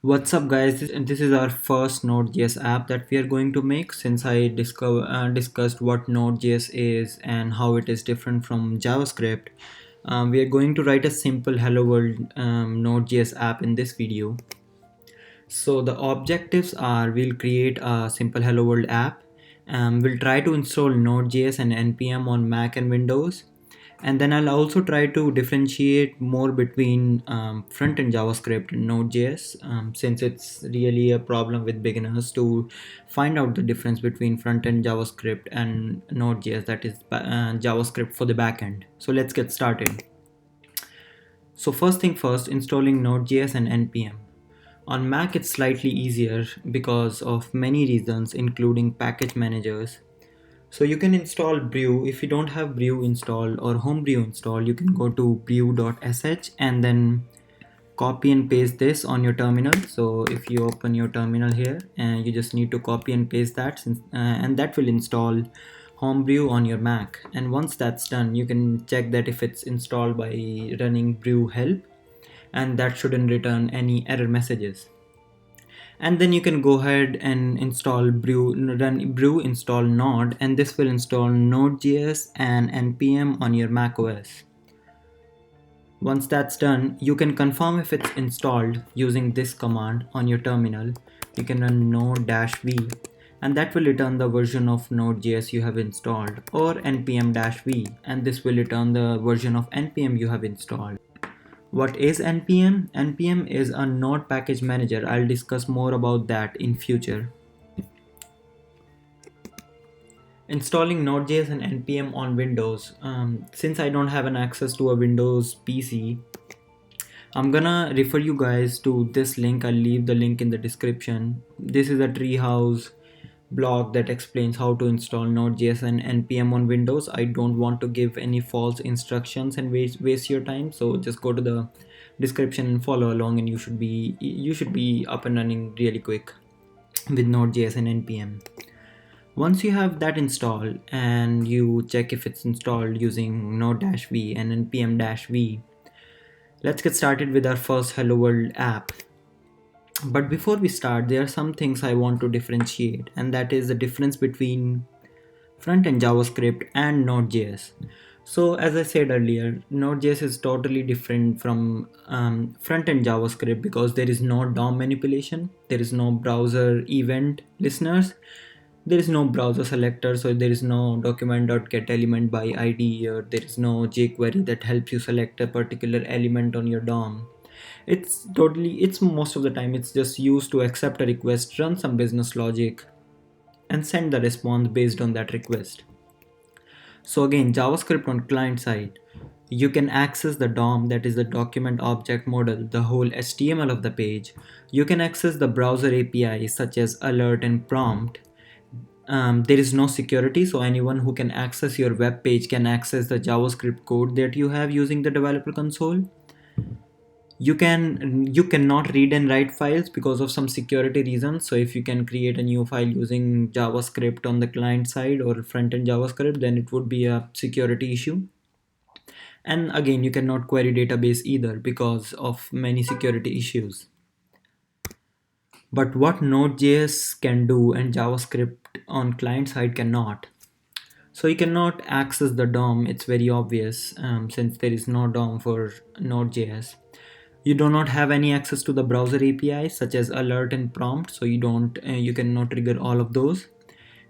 What's up, guys? This is our first Node.js app that we are going to make since I discussed what Node.js is and how it is different from JavaScript. We are going to write a simple Hello World Node.js app in this video. So the objectives are we'll create a simple Hello World app. We'll try to install Node.js and NPM on Mac and Windows. And then I'll also try to differentiate more between front-end JavaScript and Node.js, since it's really a problem with beginners to find out the difference between front-end JavaScript and Node.js, that is JavaScript for the backend. So let's get started. So first thing first, installing Node.js and NPM. On Mac it's slightly easier because of many reasons, including package managers. So you can install Brew. If you don't have Brew installed or Homebrew installed, you can go to brew.sh and then copy and paste this on your terminal. So if you open your terminal here, and you just need to copy and paste that, and that will install Homebrew on your Mac. And once that's done, you can check that if it's installed by running brew help, and that shouldn't return any error messages. And then you can go ahead and install run brew install node, and this will install Node.js and npm on your Mac OS. Once that's done, you can confirm if it's installed using this command on your terminal. You can run node-v, and that will return the version of Node.js you have installed, or npm-v, and this will return the version of npm you have installed. What is NPM? NPM is a node package manager. I'll discuss more about that in future. Installing Node.js and NPM on Windows. Since I don't have an access to a Windows PC, I'm gonna refer you guys to this link. I'll leave the link in the description. This is a treehouse blog that explains how to install Node.js and NPM on Windows. I don't want to give any false instructions and waste your time, so just go to the description and follow along, and you should be up and running really quick with Node.js and NPM. Once you have that installed and you check if it's installed using Node-v and npm-v, let's get started with our first Hello World app. But before we start, there are some things I want to differentiate, and that is the difference between front-end JavaScript and Node.js. So as I said earlier, Node.js is totally different from front-end JavaScript because there is no DOM manipulation, there is no browser event listeners, there is no browser selector, so there is no document.getElement by ID, or there is no jQuery that helps you select a particular element on your DOM. It's most of the time it's just used to accept a request, run some business logic, and send the response based on that request. So again, JavaScript on client side, you can access the DOM, that is the document object model, the whole HTML of the page. You can access the browser APIs such as alert and prompt. There is no security, so anyone who can access your web page can access the JavaScript code that you have using the developer console. You cannot read and write files because of some security reasons. So if you can create a new file using JavaScript on the client side or front-end JavaScript, then it would be a security issue. And again, you cannot query database either because of many security issues. But what Node.js can do and JavaScript on client side cannot. So you cannot access the DOM, it's very obvious, since there is no DOM for Node.js. You do not have any access to the browser APIs such as alert and prompt, so you cannot trigger all of those.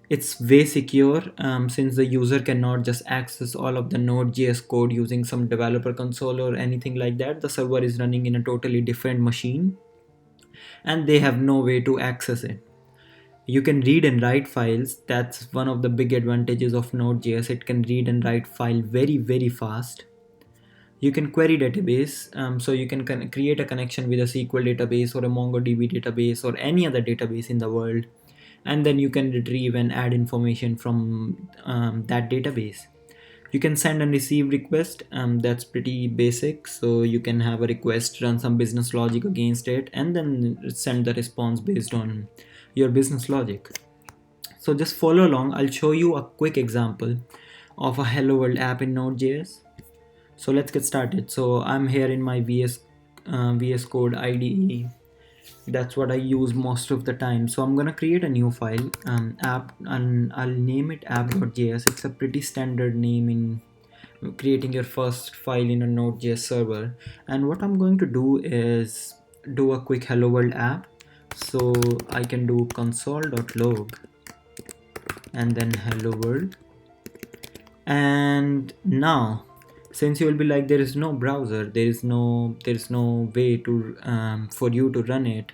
It's way secure, since the user cannot just access all of the Node.js code using some developer console or anything like that. The server is running in a totally different machine and they have no way to access it. You can read and write files. That's one of the big advantages of Node.js. It can read and write file very fast. You can query database, so you can create a connection with a SQL database or a MongoDB database or any other database in the world, and then you can retrieve and add information from that database. You can send and receive request, that's pretty basic. So you can have a request, run some business logic against it, and then send the response based on your business logic. So just follow along. I'll show you a quick example of a Hello World app in Node.js. So let's get started. So I'm here in my VS Code IDE, That's what I use most of the time. So I'm gonna create a new file, app, and I'll name it app.js. It's a pretty standard name in creating your first file in a Node.js server. And what I'm going to do is do a quick hello world app. So I can do console.log and then hello world. And now, since you will be like, there is no browser, there is no way to for you to run it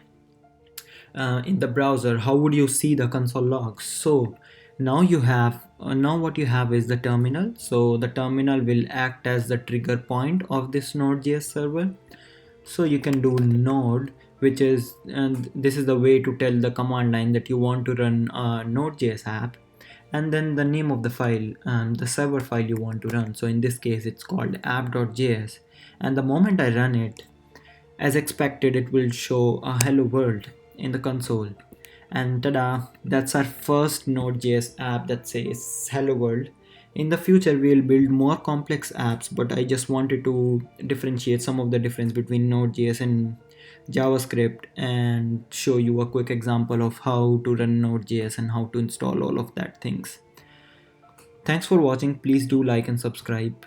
in the browser, how would you see the console logs? So now you have now what you have is the terminal. So the terminal will act as the trigger point of this Node.js server. So you can do node, which is, and this is the way to tell the command line that you want to run a Node.js app, and then the name of the file, the server file you want to run. So in this case it's called app.js, and the moment I run it, as expected, it will show a hello world in the console. And tada, that's our first Node.js app that says hello world. In the future, we'll build more complex apps, but I just wanted to differentiate some of the difference between Node.js and JavaScript and show you a quick example of how to run Node.js and how to install all of that things. Thanks for watching. Please do like and subscribe.